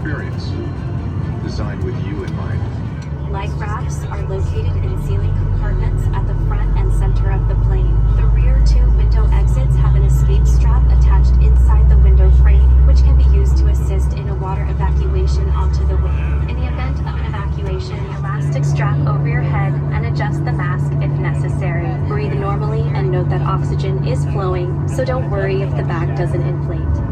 experience, designed with you in mind. Leg rafts are located in ceiling compartments at the front and center of the plane. The rear two window exits have an escape strap attached inside the window frame, which can be used to assist in a water evacuation onto the wing. In the event of an evacuation, elastic strap over your head and adjust the mask if necessary. Breathe normally and note that oxygen is flowing, so don't worry if the bag doesn't inflate.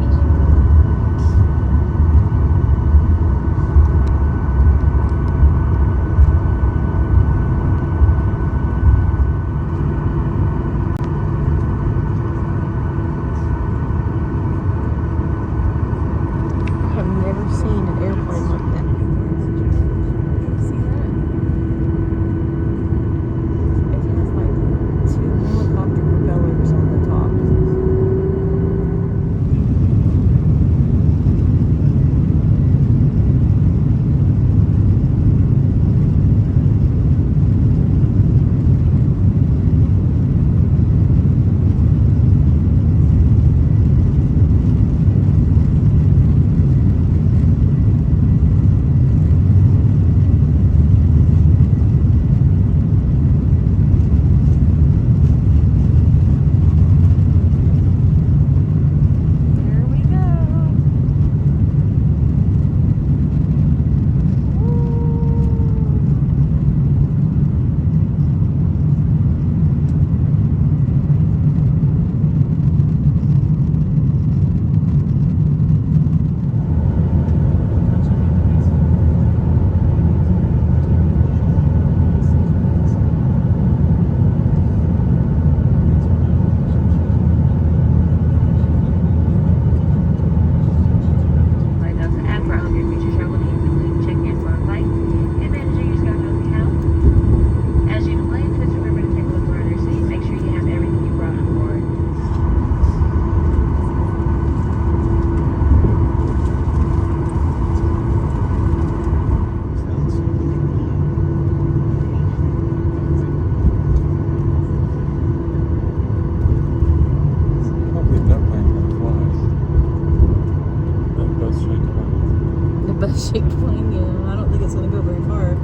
Shaped plane, yeah. I don't think it's going to go very far.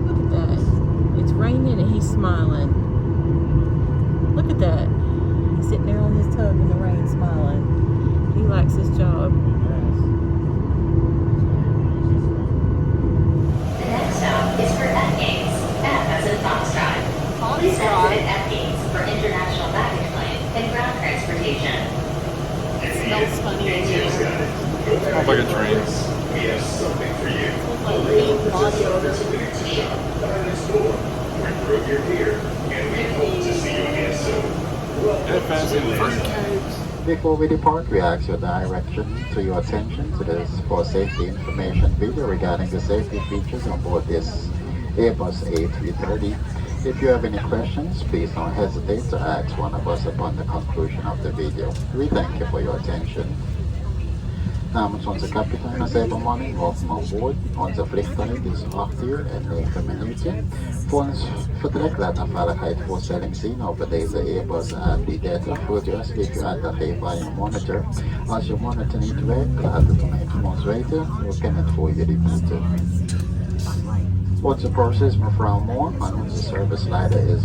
Look at that. It's raining and he's smiling. Look at that. He's sitting there on his tub in the rain smiling. He likes his job. The next stop is for F gates. F as in Foxtrot. Please exit at F gates for international baggage claim and ground transportation. It smells funny in here. Smells like a train. We have something for you. Like big body odor. To shop, dine in store, or improve your gear, and we hope to see you again soon. Welcome to Before we depart, we ask your direction to your attention to this for safety information video regarding the safety features on board this Airbus A330. If you have any questions, please don't hesitate to ask one of us upon the conclusion of the video. We thank you for your attention. Namens onze kapitein en zijn bemanning, welkom aan boord. Onze vliegtijd is 8 uur en 9 minuten. Voor ons vertrek laat een veiligheidsvoorstelling zien over deze Airbus A330. Wilt u alsjeblieft uw aandacht geven aan je monitor. Als je monitor niet werkt, laat het dan ons weten. We kunnen het voor jullie doen. Onze process mevrouw Moore en onze service leider is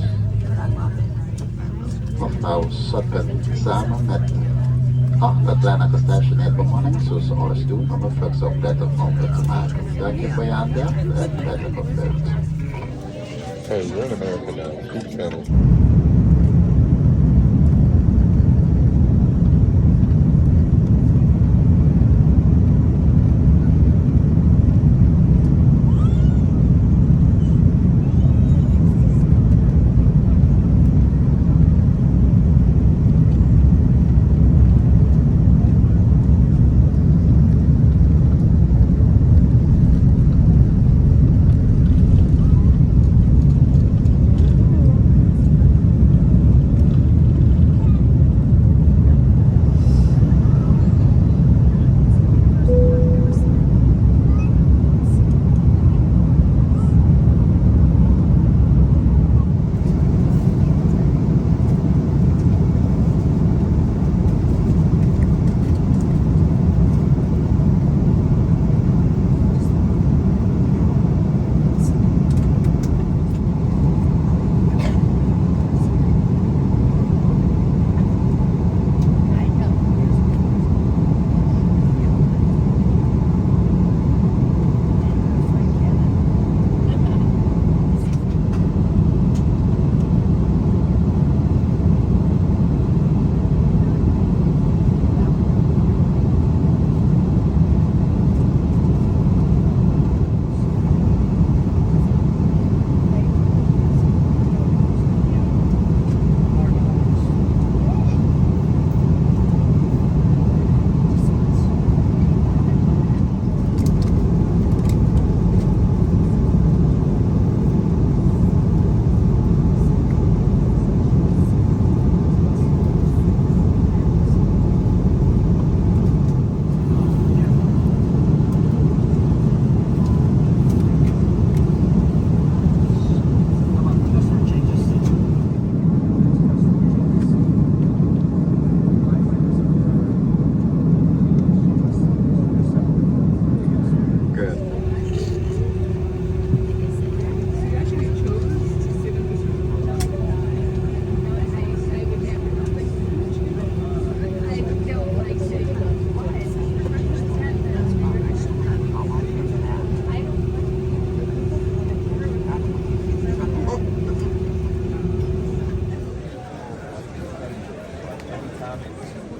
mevrouw Sutton samen met 8 kleine gestationeerde bemanning, zoals ze alles doen om een vlucht zo prettig mogelijk te maken. Dank je voor je aandacht en prettige vlucht. Hey, you're in America now. Keep channel.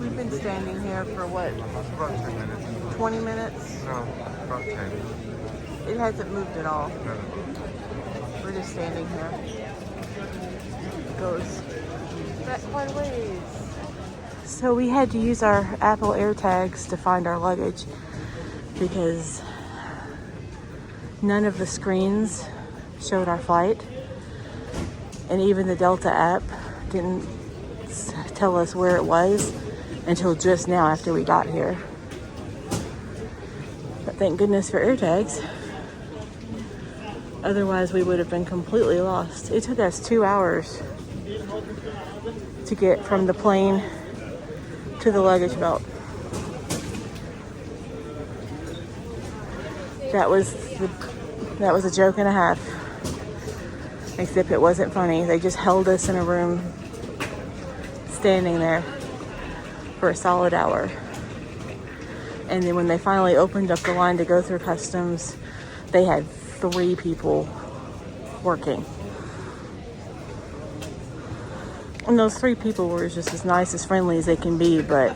We've been standing here for what, About 2 minutes. 20 minutes? No, about 10. It hasn't moved at all. No. We're just standing here. It goes back quite a ways. So we had to use our Apple AirTags to find our luggage because none of the screens showed our flight, and even the Delta app didn't tell us where it was until just now after we got here. But thank goodness for AirTags. Otherwise we would have been completely lost. It took us 2 hours to get from the plane to the luggage belt. That was a joke and a half. Except it wasn't funny. They just held us in a room standing there for a solid hour. And then when they finally opened up the line to go through customs, they had 3 people working. And those 3 people were just as nice, as friendly as they can be, but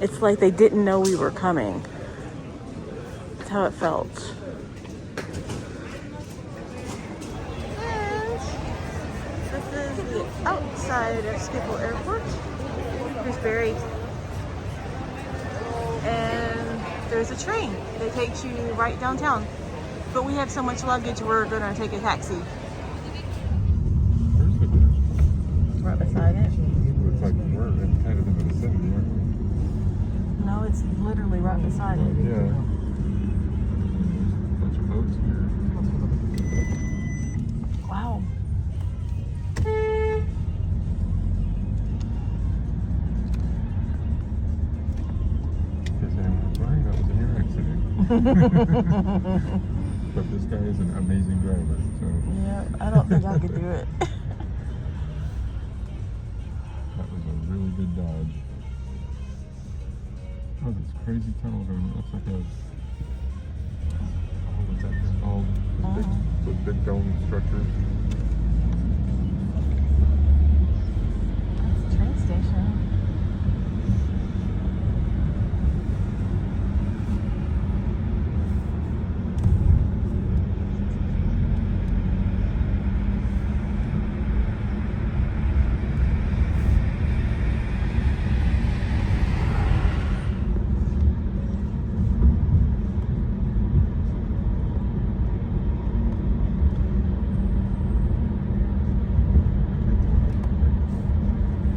it's like they didn't know we were coming. That's how it felt. And this is the outside of Schiphol Airport. There's Barry. And there's a train that takes you right downtown. But we have so much luggage, we're gonna take a taxi. Right beside it. Looks like we're kind of in the vicinity, aren't we? No, it's literally right beside it. Yeah. Bunch of boats here. Wow. Guess I'm flying. That was a near accident. But this guy is an amazing driver, so Yeah, I don't think I could do it. that was a really good dodge. Oh, this crazy tunnel going. It looks like a what's that thing called? Those big dome structures. That's a train station.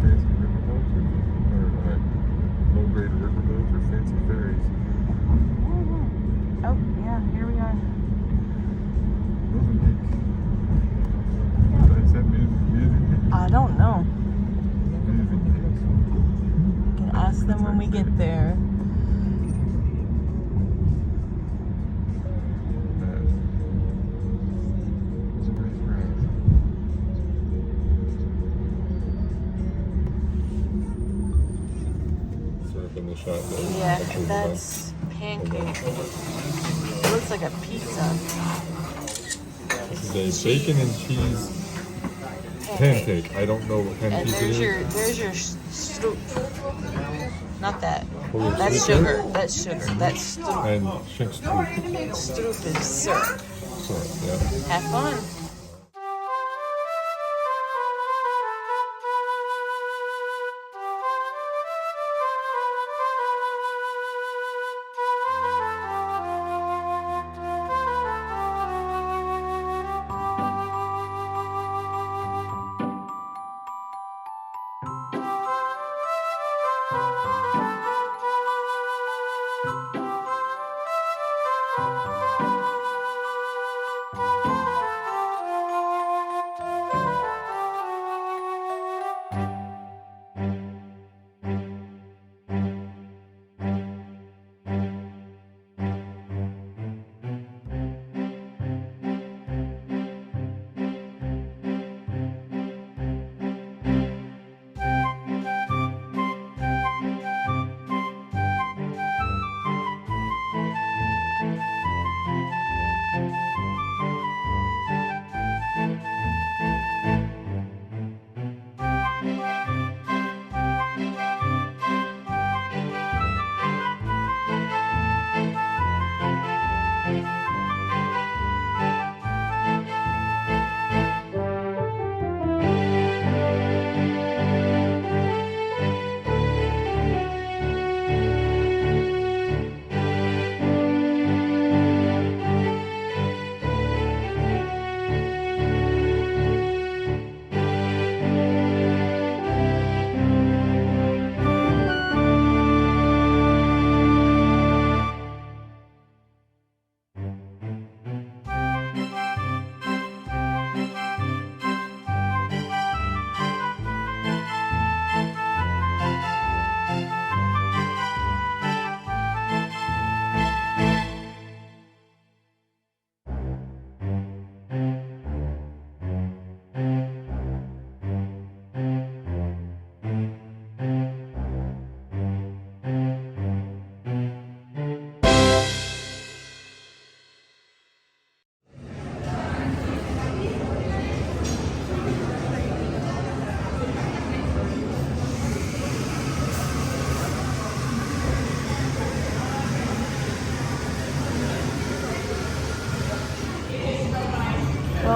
Fancy riverboats or low-grade riverboats or fancy ferries. Oh, yeah, here we are. Those are neat. Did I say music? I don't know. Music. We can ask them when we get there. It's a nice ride. Sort of in the shot there. Yeah, that's pancake. It looks like a pizza. It's a bacon and cheese pancake. I don't know what kind of And pizza it is. there's your stroop. Not that. Oh, yeah, That's stroop. sugar. That's sugar. That's stroop. And schinkstoep. Stroop is syrup. So, yeah. Have fun.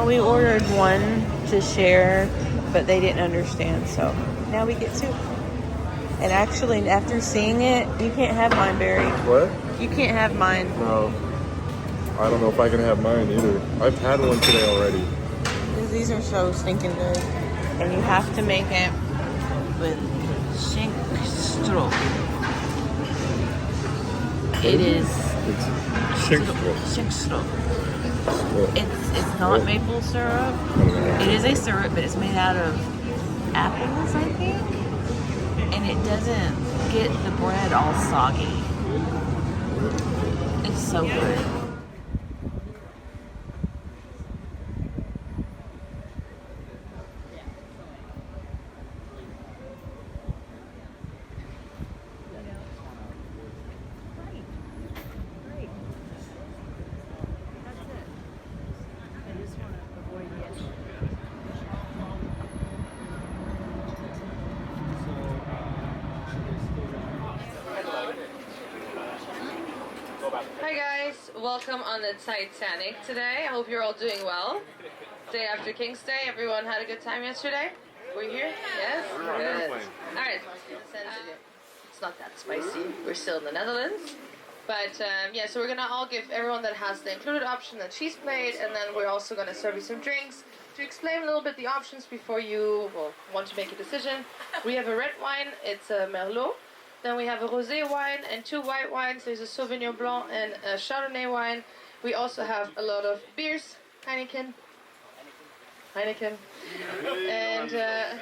we ordered one to share, but they didn't understand, so now we get two. And actually, after seeing it, you can't have mine, Barry. What? You can't have mine. No. I don't know if I can have mine either. I've had one today already. Because these are so stinking good. And you have to make it with schinkstrop. It is It's Schinkstrop. schinkstrop. It's not maple syrup. It is a syrup, but it's made out of apples, I think. And it doesn't get the bread all soggy. It's so good. Hi guys, welcome on the Titanic today. I hope you're all doing well. Day after King's Day, everyone had a good time yesterday? Were you here? Yes? Good. Alright, it's not that spicy. We're still in the Netherlands. But yeah, so we're gonna all give everyone that has the included option a cheese plate, and then we're also gonna serve you some drinks. To explain a little bit the options before you want to make a decision, we have a red wine, it's a Merlot. Then we have a rosé wine and two white wines. There's a Sauvignon Blanc and a Chardonnay wine. We also have a lot of beers, Heineken, and yeah,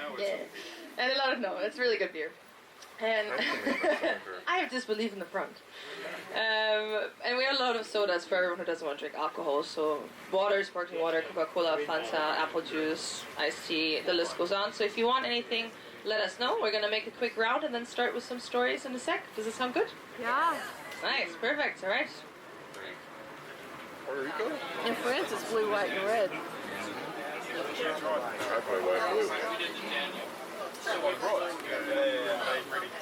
and a lot of it's really good beer. And I have disbelief in the front. And we have a lot of sodas for everyone who doesn't want to drink alcohol. So water, sparkling water, Coca-Cola, Fanta, apple juice, iced tea, the list goes on. So if you want anything, let us know. We're going to make a quick round and then start with some stories in a sec. Does it sound good? Yeah. Nice, perfect, all right. Puerto Rico? In France, it's blue, white, and red.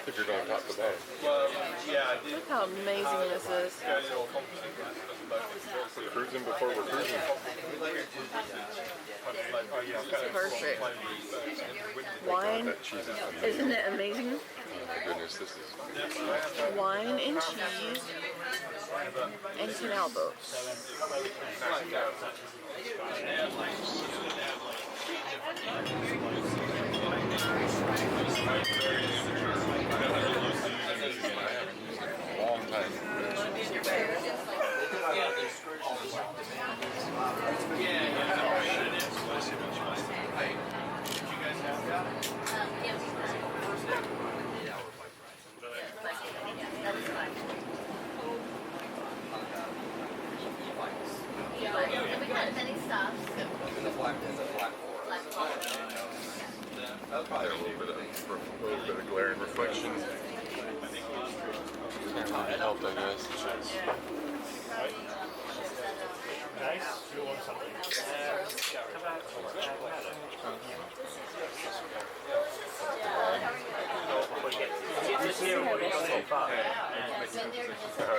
If you're going top to bottom. Look how amazing this is. We're cruising before we're cruising. Perfect. Wine. That cheese is amazing. Isn't it amazing? Oh my goodness, this is Wine and cheese and canal boats. a long time. A little bit of glaring reflection. Can't really help, I guess.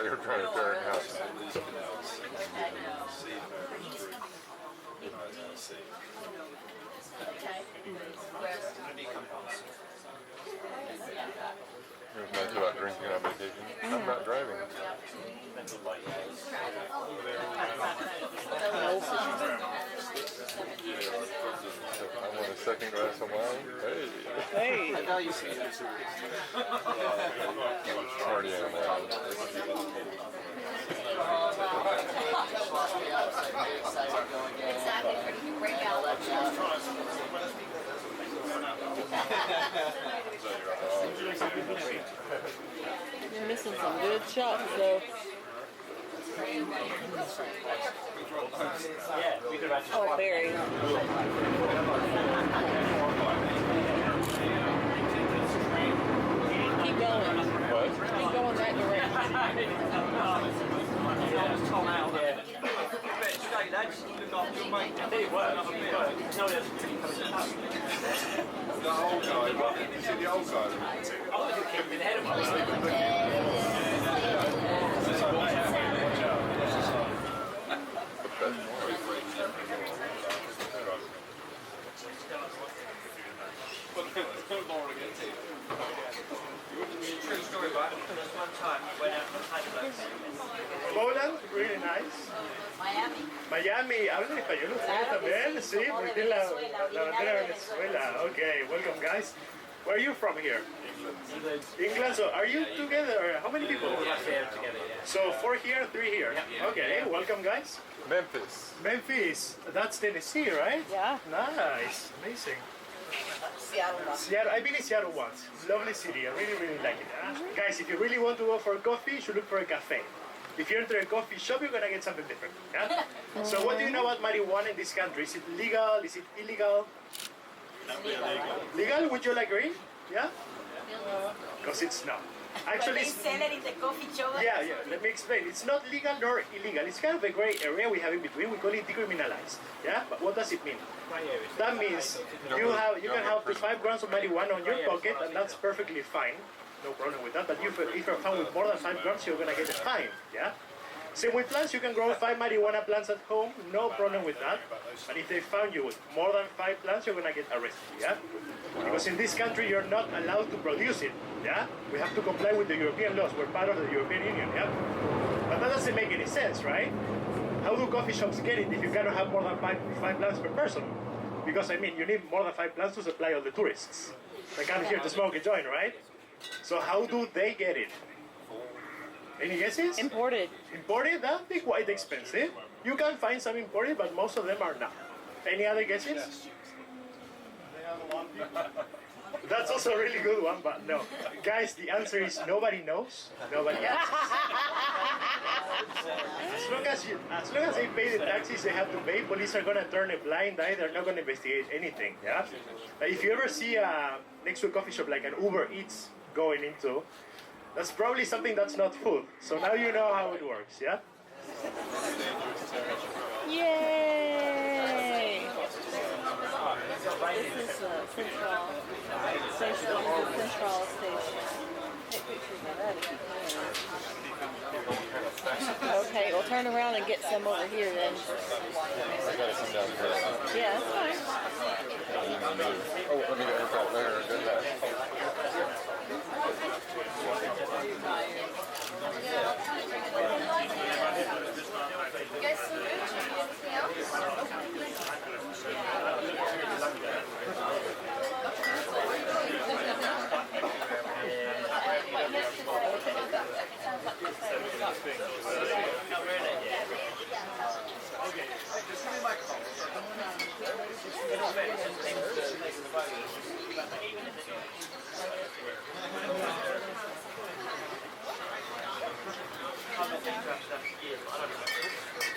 You're trying to tear it house. There's nothing about drinking on vacation. I'm not driving. I want a second glass of wine. Hey. Hey. Party animal. You're missing some good shots, though. Oh, Barry. Keep going. What? Keep going that direction. The old guy. You see the old guy? Holland, really nice. Miami, hablan español ustedes también, sí, porque tiene la bandera de Venezuela. Okay, welcome guys. Where are you from here? England. So are you together? How many people? So 4 here, 3 here. Okay, welcome guys. Memphis. Memphis, that's Tennessee, right? Yeah. Nice, amazing. Seattle. I've been in Seattle once. Lovely city. I really, really like it. Guys, if you really want to go for a coffee, you should look for a cafe. If you enter a coffee shop, you're gonna get something different. Yeah? So, what do you know about marijuana in this country? Is it legal? Is it illegal? Legal? Would you like agree? Yeah? Because it's not. Actually, They sell it in the coffee shop. yeah. Let me explain. It's not legal nor illegal. It's kind of a gray area we have in between. We call it decriminalized. Yeah. But what does it mean? That means you can have up to 5 grams of marijuana on your pocket, and that's perfectly fine. No problem with that. But if you're found with more than 5 grams, you're gonna get a fine. Yeah. Same with plants. You can grow 5 marijuana plants at home. No problem with that. But if they found you with more than 5 plants, you're gonna get arrested. Yeah. Because in this country, you're not allowed to produce it. Yeah? We have to comply with the European laws. We're part of the European Union. Yeah? But that doesn't make any sense, right? How do coffee shops get it if you cannot have more than five plants per person? Because, I mean, you need more than 5 plants to supply all the tourists. They come here to smoke a joint, right? So how do they get it? Any guesses? Imported. Imported? That'd be quite expensive. You can find some imported, but most of them are not. Any other guesses? That's also a really good one, but no. Guys, the answer is nobody knows, nobody answers. As long as they pay the taxes they have to pay, police are gonna turn a blind eye, they're not gonna investigate anything, yeah? If you ever see next to a coffee shop like an Uber Eats going into, that's probably something that's not food. So now you know how it works, yeah? Yay! This is Central Station. Central Station. Take pictures of that if you can. Okay, we'll turn around and get some over here then. I gotta come down here. Yeah, that's fine. Oh, let me go out there and get that. You guys so good. Did you need anything else?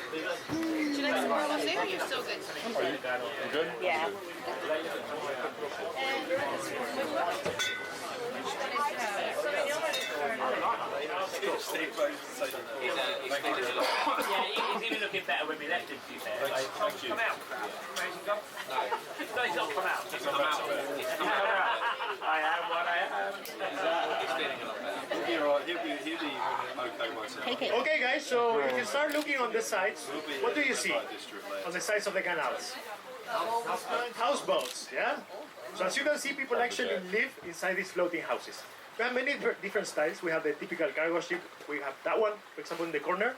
Would you like some more coffee? You're so good. You good? Yeah. He's even looking better when we left him, to be fair. Thank you. Come out. No, he's not come out. He's come out. I am what I am. He's feeling a lot better. He'll be alright. He'll be okay myself. Take it. Okay guys, so if you start looking on the sides, what do you see on the sides of the canals? Houseboats, yeah? So as you can see, people actually live inside these floating houses. We have many different styles. We have the typical cargo ship. We have that one, for example, in the corner,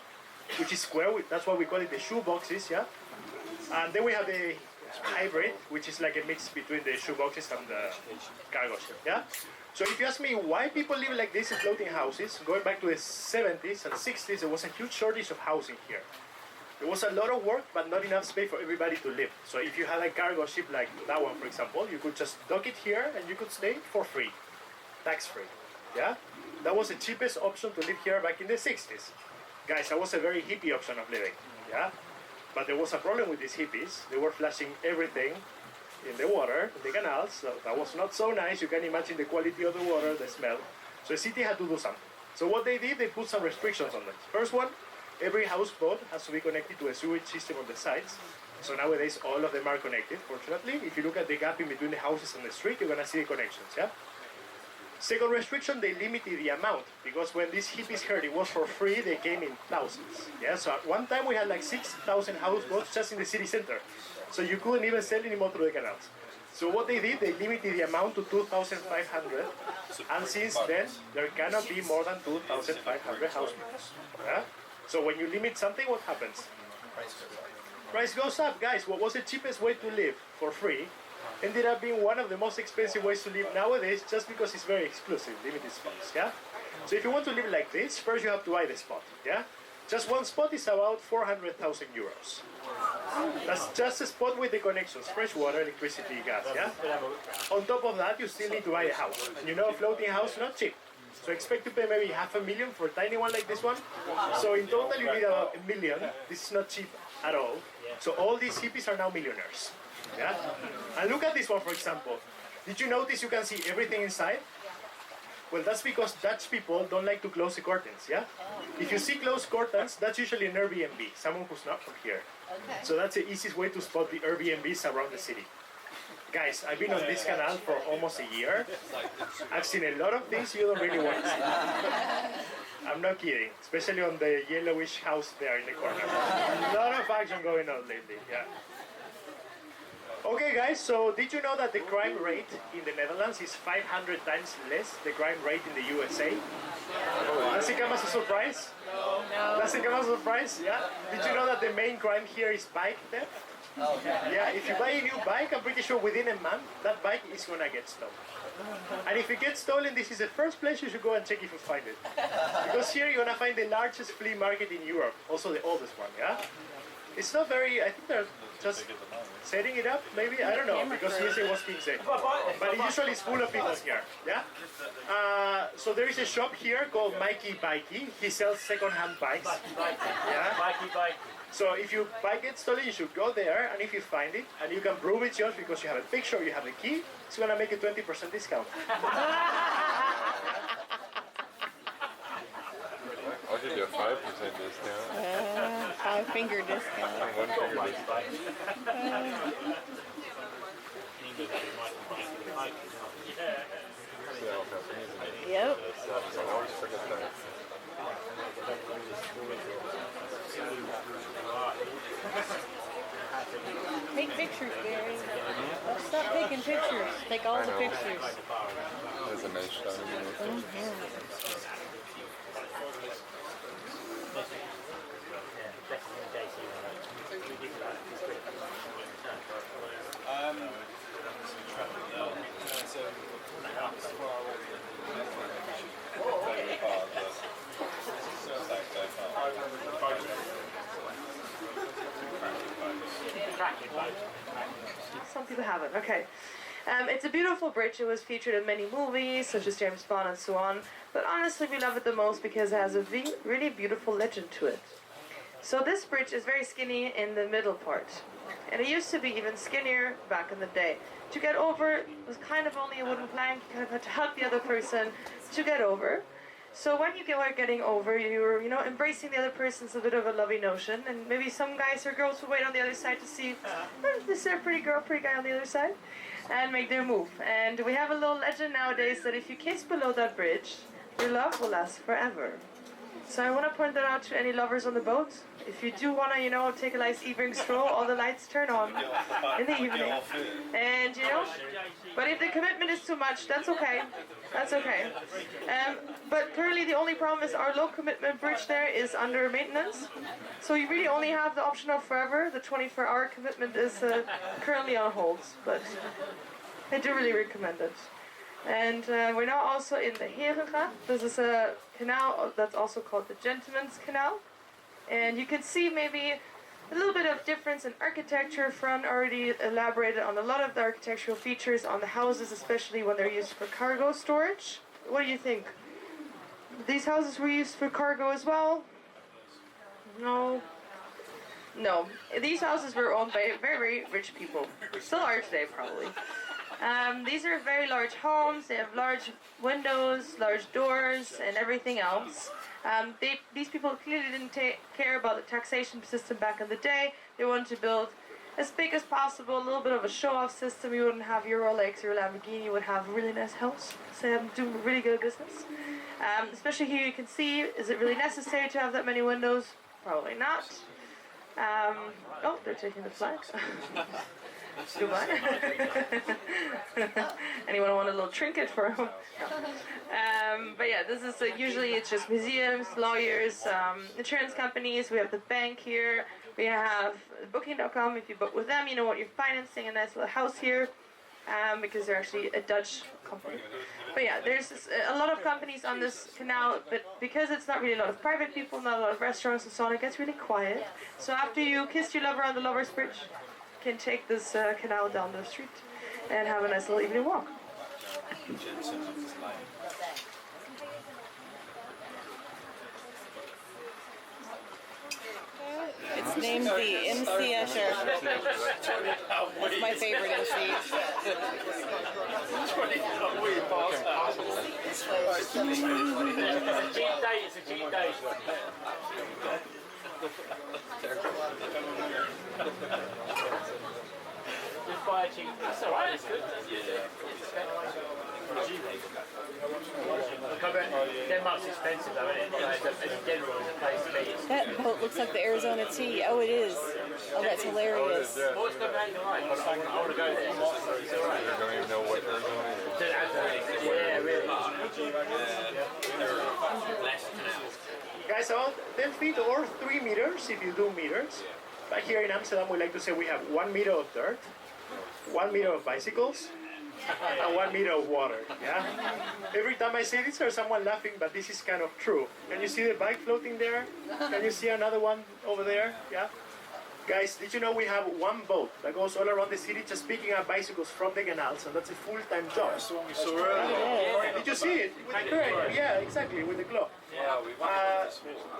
which is square. That's why we call it the shoe boxes, yeah? And then we have the hybrid, which is like a mix between the shoe boxes and the cargo ship, yeah? So if you ask me why people live like this in floating houses, going back to the 70s and 60s, there was a huge shortage of housing here. There was a lot of work, but not enough space for everybody to live. So if you had a cargo ship like that one, for example, you could just dock it here and you could stay for free, tax-free, yeah? That was the cheapest option to live here back in the 60s. Guys, that was a very hippie option of living, yeah? But there was a problem with these hippies. They were flashing everything in the water, in the canals, so that was not so nice. You can imagine the quality of the water, the smell. So the city had to do something. So what they did, they put some restrictions on them. First one, every houseboat has to be connected to a sewage system on the sides. So nowadays, all of them are connected, fortunately. If you look at the gap in between the houses and the street, you're gonna see the connections, yeah? Second restriction, they limited the amount, because when these hippies heard it was for free, they came in thousands. Yeah, so at one time we had like 6,000 houseboats just in the city center. So you couldn't even sail anymore through the canals. So what they did, they limited the amount to 2,500, and since then there cannot be more than 2,500 housemates. Yeah? So when you limit something, what happens? Price goes up, guys. What was the cheapest way to live for free ended up being one of the most expensive ways to live nowadays, just because it's very exclusive, limited spots. Yeah. So if you want to live like this, first you have to buy the spot. Yeah. Just one spot is about 400,000 euros. That's just a spot with the connections, fresh water, electricity, gas. Yeah. On top of that, you still need to buy a house, and you know, a floating house not cheap. So expect to pay maybe 500,000 for a tiny one like this one. So in total you need about 1 million. This is not cheap at all. So all these hippies are now millionaires. Yeah? And look at this one, for example. Did you notice you can see everything inside? Well, that's because Dutch people don't like to close the curtains, yeah? If you see closed curtains, that's usually an Airbnb, someone who's not from here. Okay. So that's the easiest way to spot the Airbnbs around the city. Guys, I've been on this canal for almost a year. I've seen a lot of things you don't really want to see. I'm not kidding, especially on the yellowish house there in the corner. A lot of action going on lately, yeah. Okay guys, so did you know that the crime rate in the Netherlands is 500 times less the crime rate in the USA? Does it come as a surprise? No. Does it come as a surprise? Yeah. Did you know that the main crime here is bike theft? Yeah, if you buy a new bike, I'm pretty sure within a month, that bike is gonna get stolen. And if it gets stolen, this is the first place you should go and check if you find it. Because here you're gonna find the largest flea market in Europe, also the oldest one, yeah? It's not very, I think they're just setting it up, maybe, I don't know, because yesterday was King's Day. But it usually is full of people here, yeah? So there is a shop here called Mikey Bikey. He sells second-hand bikes. Yeah? So if your bike gets stolen, you should go there, and if you find it, and you can prove it's yours because you have a picture, you have the key, it's gonna make a 20% discount. I'll give you a 5% discount. 5-finger discount. 1-finger discount. Yep. I always forget that. Take pictures, Gary. Stop taking pictures. Take all the pictures. That's a nice shot. Some people haven't. Okay. It's a beautiful bridge. It was featured in many movies, such as James Bond and so on. But honestly, we love it the most because it has a really beautiful legend to it. So this bridge is very skinny in the middle part. And it used to be even skinnier back in the day. To get over, it was kind of only a wooden plank. You kind of had to help the other person to get over. So when you were getting over, you were, embracing the other person's a bit of a lovey notion. And maybe some guys or girls would wait on the other side to see, is there a pretty girl, pretty guy on the other side? And make their move. And we have a little legend nowadays that if you kiss below that bridge, your love will last forever. So I want to point that out to any lovers on the boat. If you do want to, take a nice evening stroll, all the lights turn on in the evening. And, but if the commitment is too much, that's okay. That's okay. But currently the only problem is our low commitment bridge there is under maintenance. So you really only have the option of forever. The 24-hour commitment is currently on hold. But I do really recommend it. And we're now also in the Herengracht. This is a canal that's also called the Gentleman's Canal. And you can see maybe a little bit of difference in architecture. Fran already elaborated on a lot of the architectural features on the houses, especially when they're used for cargo storage. What do you think? These houses were used for cargo as well? No. No. These houses were owned by very, very rich people. Still are today, probably. These are very large homes. They have large windows, large doors, and everything else. These people clearly didn't care about the taxation system back in the day. They wanted to build as big as possible, a little bit of a show-off system. You wouldn't have your Rolex or Lamborghini. You would have a really nice house. So I'm doing really good business. Especially here you can see, is it really necessary to have that many windows? Probably not. Oh, they're taking the flag. Dubai. Anyone want a little trinket for him? No. But yeah, this is usually it's just museums, lawyers, insurance companies. We have the bank here. We have Booking.com. If you book with them, you know what you're financing. A nice little house here. Because they're actually a Dutch company. But yeah, there's a lot of companies on this canal, but because it's not really a lot of private people, not a lot of restaurants and so on, it gets really quiet. So after you kissed your lover on the Lover's Bridge, you can take this canal down the street and have a nice little evening walk. It's named the MC Usher. That's my favorite MC. It's a cheap day. Just buy a cheap. That's alright, it's good. Denmark's expensive though, isn't it? As a general, as a place to be. That boat looks like the Arizona Tea. Oh, it is. Oh, that's hilarious. Well, it's not bad, alright. I want to go there. It's alright. I don't even know what Arizona is. Yeah, really. Guys, about 10 feet or 3 meters if you do meters. Back here in Amsterdam, we like to say we have 1 meter of dirt, 1 meter of bicycles, and 1 meter of water. Yeah. Every time I say this, there's someone laughing, but this is kind of true. Can you see the bike floating there? Can you see another one over there? Yeah. Guys, did you know we have one boat that goes all around the city just picking up bicycles from the canals, and that's a full-time job. That's the one we saw earlier. Did you see it? With the current? Yeah, exactly, with the glow.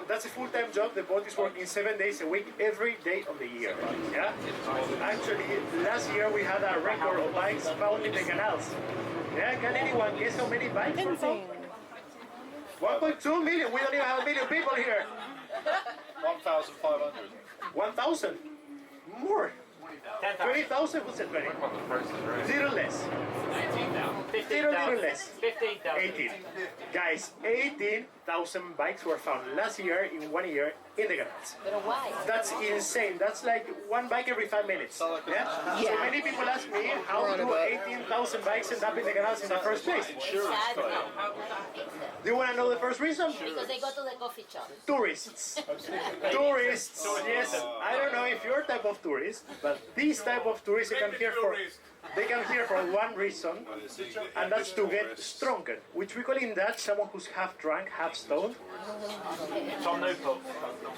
That's a full-time job. The boat is working 7 days a week, every day of the year. Yeah. Actually, last year we had a record of bikes found in the canals. Yeah. Can anyone guess how many bikes were found? 1.2 million. We don't even have a million people here. 1,500. 1,000. More. 20,000. Who said 20? Little less. 15,000. 18. Guys, 18,000 bikes were found last year in 1 year in the canals. That's insane. That's like one bike every 5 minutes. Yeah? So many people ask me, how do 18,000 bikes end up in the canals in the first place? Do you want to know the first reason? Because they go to the coffee shop. Tourists. Tourists. Yes. I don't know if you're type of tourist, but this type of tourists they come here for one reason, and that's to get stronger, which we call in Dutch someone who's half drunk, half stoned.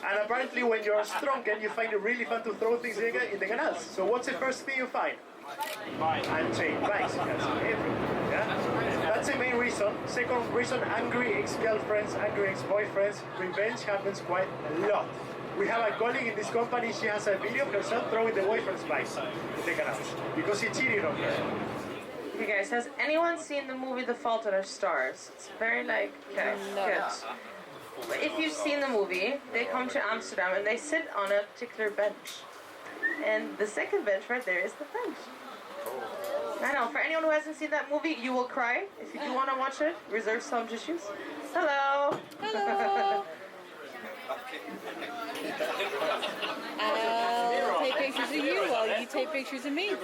And apparently when you're drunken, you find it really fun to throw things in the canals. So what's the first thing you find? Unchained bikes. Yeah? That's the main reason. Second reason, angry ex-girlfriends, angry ex-boyfriends. Revenge happens quite a lot. We have a colleague in this company, she has a video of herself throwing the boyfriend's bike in the canal because he cheated on her. You guys, has anyone seen the movie The Fault in Our Stars? It's very good. But if you've seen the movie, they come to Amsterdam and they sit on a particular bench. And the second bench right there is the French. I know, for anyone who hasn't seen that movie, you will cry. If you do want to watch it, reserve some tissues. Hello! Hello! I'll take pictures of you while you take pictures of me. Your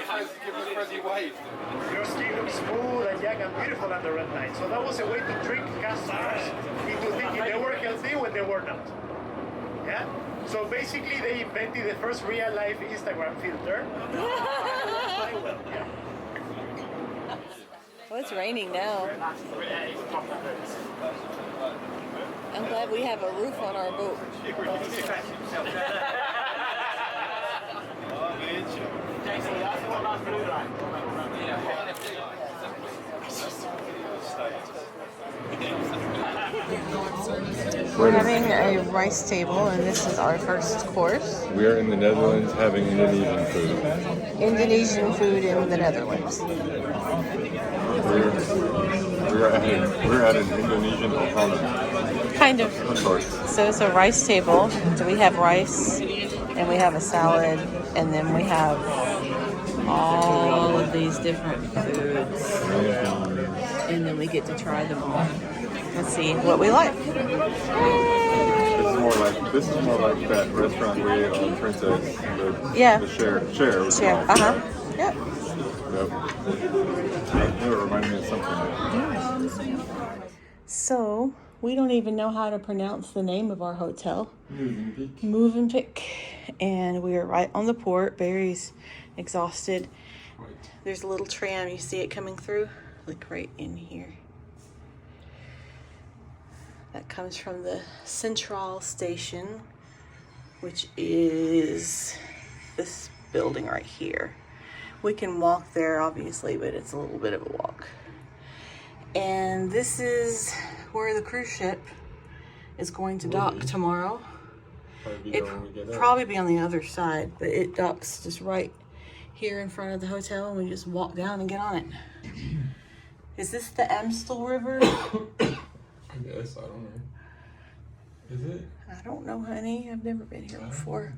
skin looks smooth and young and beautiful under red light. So that was a way to trick customers into thinking they were healthy when they were not. Yeah? So basically they invented the first real life Instagram filter. Well, it's raining now. I'm glad we have a roof on our boat. We're having a rice table, and this is our first course. We are in the Netherlands having Indonesian food. Indonesian food in the Netherlands. We're at an Indonesian Holland. Kind of. Of course. So it's a rice table. So we have rice, and we have a salad, and then we have all of these different foods. And then we get to try them all. Let's see what we like. This is more like that restaurant we ate on Princess. The share. Uh-huh. Yep. Yep. It reminded me of something. So, we don't even know how to pronounce the name of our hotel. Movenpick. And we are right on the port. Barry's exhausted. There's a little tram. You see it coming through? Like right in here. That comes from the Central Station, which is this building right here. We can walk there, obviously, but it's a little bit of a walk. And this is where the cruise ship is going to dock tomorrow. It'd probably be on the other side, but it docks just right here in front of the hotel, and we just walk down and get on it. Is this the Amstel River? I guess, I don't know. Is it? I don't know, honey. I've never been here before.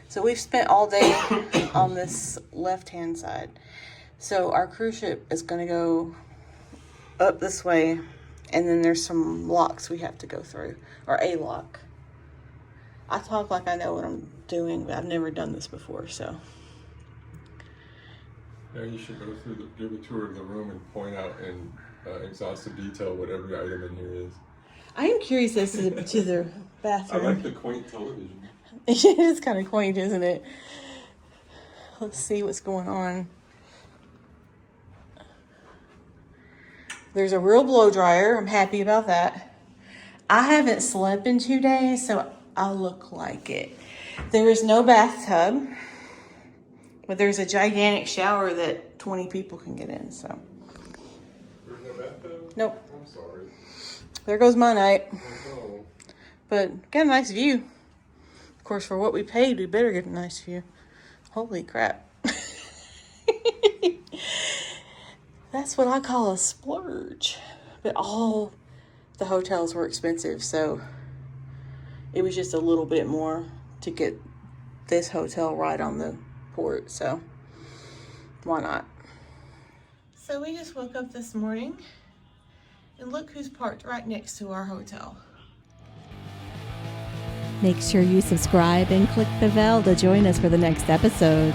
So we've spent all day on this left-hand side. So our cruise ship is going to go up this way, and then there's some locks we have to go through, or a lock. I talk like I know what I'm doing, but I've never done this before, so. Yeah, you should go through give a tour of the room and point out in exhaustive detail what every item in here is. I am curious as to the bathroom. I like the quaint television. It is kind of quaint, isn't it? Let's see what's going on. There's a real blow dryer. I'm happy about that. I haven't slept in 2 days, so I look like it. There is no bathtub, but there's a gigantic shower that 20 people can get in, so. There's no bathtub? Nope. I'm sorry. There goes my night. Oh. But got a nice view. Of course, for what we paid, we better get a nice view. Holy crap. That's what I call a splurge. But all the hotels were expensive, so it was just a little bit more to get this hotel right on the port, so why not? So we just woke up this morning, and look who's parked right next to our hotel. Make sure you subscribe and click the bell to join us for the next episode.